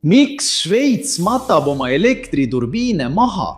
Miks Šveits matab oma elektriturbiine maha?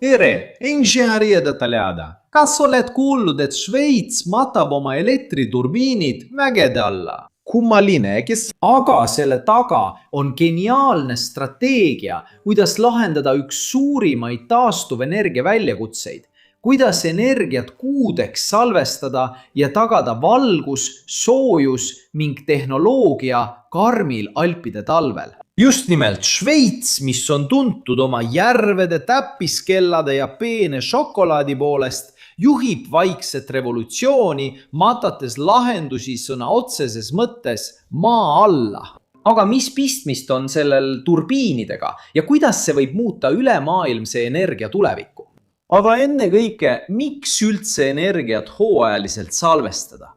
Tere, inženeri detaljeada. Kas oled kuulnud, et Šveits matab oma elektriturbiinid mägede alla? Kummaline, aga selle taga on geniaalne strateegia, kuidas lahendada üks suurimaid taastuvenergia väljakutseid. Kuidas energiat kuudeks salvestada ja tagada valgus, soojus ning tehnoloogia karmil Alpide talvel. Just nimelt Šveits, mis on tuntud oma järvede, täppiskellade ja peene šokolaadi poolest, juhib vaikset revolutsiooni, matates lahendusi sõna otseses mõttes maa alla. Aga mis pistmist on sellel turbiinidega ja kuidas see võib muuta ülemaailmse energia tulevikku? Aga enne kõike, miks üldse energiat hooajaliselt salvestada?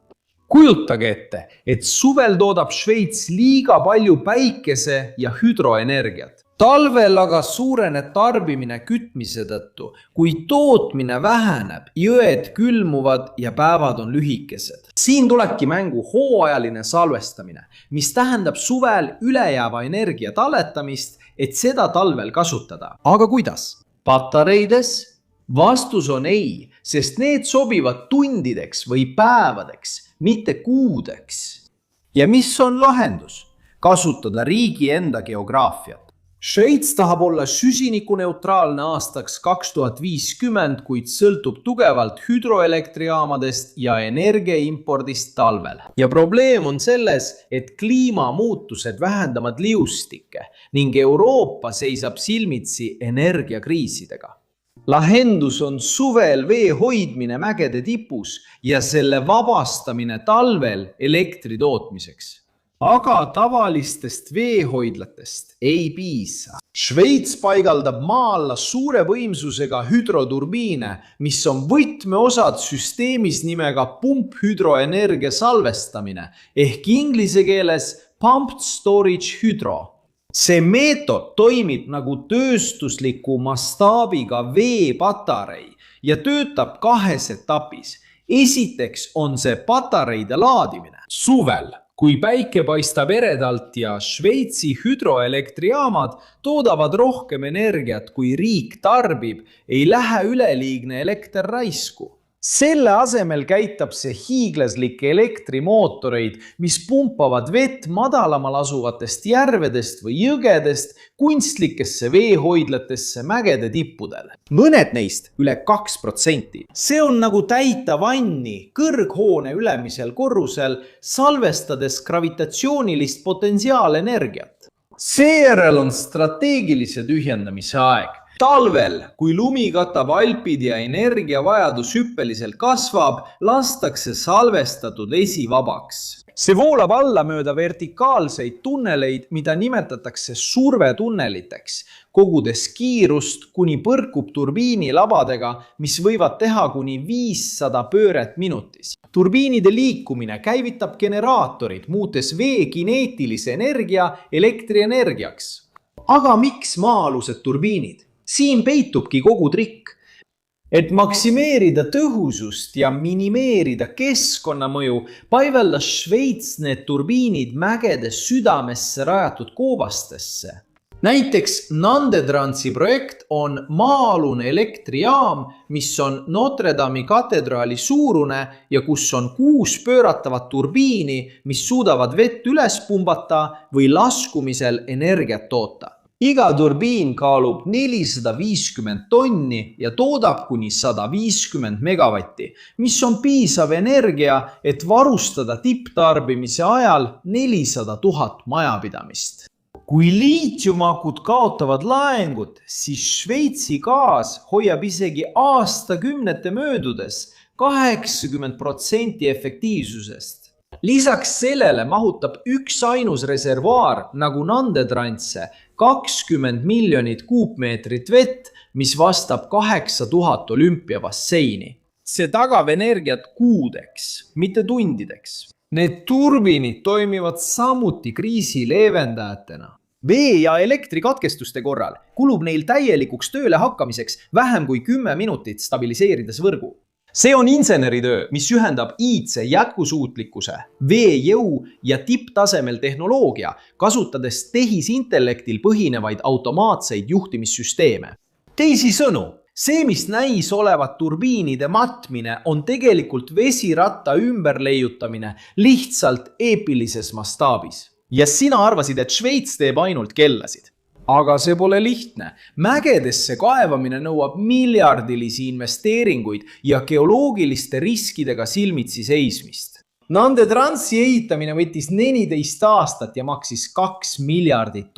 Kujutage ette, et suvel toodab Šveits liiga palju päikese- ja hüdroenergiat. Talvel aga suureneb tarbimine kütmise tõttu, kui tootmine väheneb, jõed külmuvad ja päevad on lühikesed. Siin tulebki mängu hooajaline salvestamine, mis tähendab suvel ülejääva energia talletamist, et seda talvel kasutada. Aga kuidas? Patareides? Vastus on ei, sest need sobivad tundideks või päevadeks, mitte kuudeks. Ja mis on lahendus? Kasutada riigi enda geograafiat. Šveits tahab olla süsinikuneutraalne aastaks 2050, kuid sõltub tugevalt hüdroelektrijaamadest ja energiaimpordist talvel. Ja probleem on selles, et kliimamuutused vähendavad liustikke ning Euroopa seisab silmitsi energiakriisidega. Lahendus on suvel vee hoidmine mägede tipus ja selle vabastamine talvel elektri tootmiseks. Aga tavalistest veehoidlatest ei piisa. Šveits paigaldab maa alla suure võimsusega hüdroturbiine, mis on võtmeosad süsteemis nimega pumphüdroenergia salvestamine ehk inglise keeles pumped storage hydro. See meetod toimib nagu tööstusliku mastaabiga veepatarei ja töötab kahes etapis. Esiteks on see patareide laadimine. Suvel, kui päike paistab eredalt ja Šveitsi hüdroelektrijaamad toodavad rohkem energiat, kui riik tarbib, ei lähe üleliigne elekter raisku. Selle asemel käitab see hiiglaslikke elektrimootoreid, mis pumpavad vett madalamal asuvatest järvedest või jõgedest kunstlikesse veehoidlatesse mägede tippudel. Mõned neist üle 2%. See on nagu täita vanni kõrghoone ülemisel korrusel, salvestades gravitatsioonilist potentsiaalenergiat. Seejärel on strateegilise tühjendamise aeg. Talvel, kui lumi katab Alpid ja energiavajadus hüppeliselt kasvab, lastakse salvestatud vesi vabaks. See voolab alla mööda vertikaalseid tunneleid, mida nimetatakse survetunneliteks, kogudes kiirust kuni põrkub turbiini labadega, mis võivad teha kuni 500 pööret minutis. Turbiinide liikumine käivitab generaatorid, muutes vee kineetilise energia elektrienergiaks. Aga miks maa-alused turbiinid? Siin peitubki kogu trikk. Et maksimeerida tõhusust ja minimeerida keskkonnamõju, paigaldab Šveits need turbiinid mägede südamesse rajatud koobastesse. Näiteks Nandetransi projekt on maa-alune elektrijaam, mis on Notre Dame'i katedraali suurune ja kus on 6 pööratavat turbiini, mis suudavad vett üles pumbata või laskumisel energiat toota. Iga turbiin kaalub 450 tonni ja toodab kuni 150 megavatti, mis on piisav energia, et varustada tipptarbimise ajal 400 000 majapidamist. Kui liitiumakud kaotavad laengut, siis Šveitsi gaas hoiab isegi aastakümnete möödudes 80% efektiivsusest. Lisaks sellele mahutab üks ainus reservuaar nagu Nandetranse 20 miljonit kuupmeetrit vett, mis vastab 8000 olümpiabasseini. See tagab energiat kuudeks, mitte tundideks. Need turbiinid toimivad samuti kriisi leevendajatena. Vee- ja elektrikatkestuste korral kulub neil täielikuks tööle hakkamiseks vähem kui 10 minutit stabiliseerides võrgu. See on inseneritöö, mis ühendab iidse jätkusuutlikkuse, veejõu ja tipptasemel tehnoloogia, kasutades tehisintellektil põhinevaid automaatseid juhtimissüsteeme. Teisisõnu, see, mis näis olevat turbiinide matmine, on tegelikult vesiratta ümberleiutamine lihtsalt eepilises mastaabis. Ja sina arvasid, et Šveits teeb ainult kellasid. Aga see pole lihtne. Mägedesse kaevamine nõuab miljardilisi investeeringuid ja geoloogiliste riskidega silmitsi seismist. Nande Transi ehitamine võttis 14 aastat ja maksis $2 miljardit.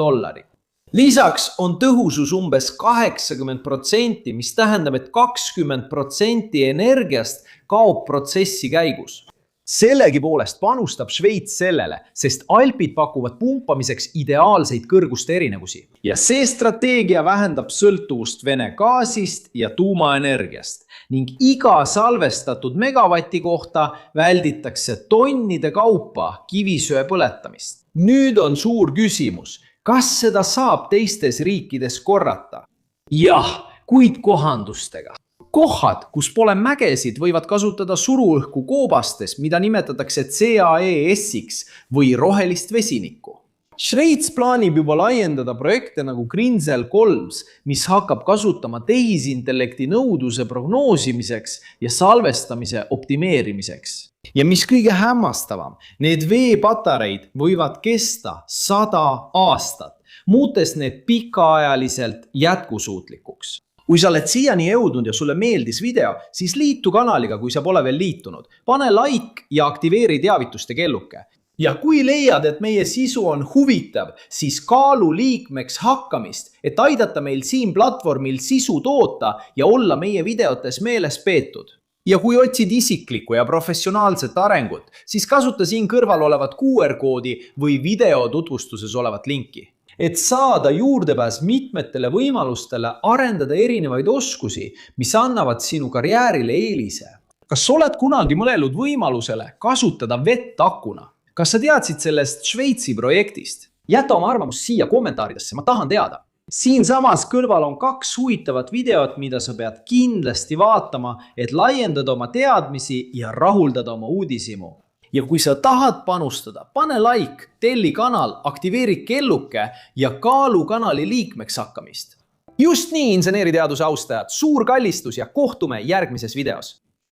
Lisaks on tõhusus umbes 80%, mis tähendab, et 20% energiast kaob protsessi käigus. Sellegipoolest panustab Šveits sellele, sest Alpid pakuvad pumpamiseks ideaalseid kõrguste erinevusi. Ja see strateegia vähendab sõltuvust Vene gaasist ja tuumaenergiast ning iga salvestatud megavati kohta välditakse tonnide kaupa kivisöe põletamist. Nüüd on suur küsimus, kas seda saab teistes riikides korrata? Jah, kuid kohandustega. Kohad, kus pole mägesid, võivad kasutada suruõhku koobastes, mida nimetatakse CAES-iks või rohelist vesinikku. Šveits plaanib juba laiendada projekte nagu Grinzel 3, mis hakkab kasutama tehisintellekti nõudluse prognoosimiseks ja salvestamise optimeerimiseks. Ja mis kõige hämmastavam, need veepatareid võivad kesta 100 aastat, muutes need pikaajaliselt jätkusuutlikuks. Kui sa oled siiani jõudnud ja sulle meeldis video, siis liitu kanaliga, kui sa pole veel liitunud. Pane like ja aktiveeri teavituste kelluke. Ja kui leiad, et meie sisu on huvitav, siis kaalu liikmeks hakkamist, et aidata meil siin platvormil sisu toota ja olla meie videotes meeles peetud. Ja kui otsid isiklikku ja professionaalset arengut, siis kasuta siin kõrval olevat QR-koodi või video tutvustuses olevat linki. Et saada juurdepääs mitmetele võimalustele arendada erinevaid oskusi, mis annavad sinu karjäärile eelise. Kas oled kunagi mõelnud võimalusele kasutada vett akuna? Kas sa teadsid sellest Šveitsi projektist? Jäta oma arvamus siia kommentaaridesse, ma tahan teada. Siin samas kõrval on 2 huvitavat videot, mida sa pead kindlasti vaatama, et laiendada oma teadmisi ja rahuldada oma uudishimu. Ja kui sa tahad panustada, pane like, telli kanal, aktiveeri kelluke ja kaalu kanali liikmeks hakkamist. Just nii, inseneeriteaduse austajad, suur kallistus ja kohtume järgmises videos.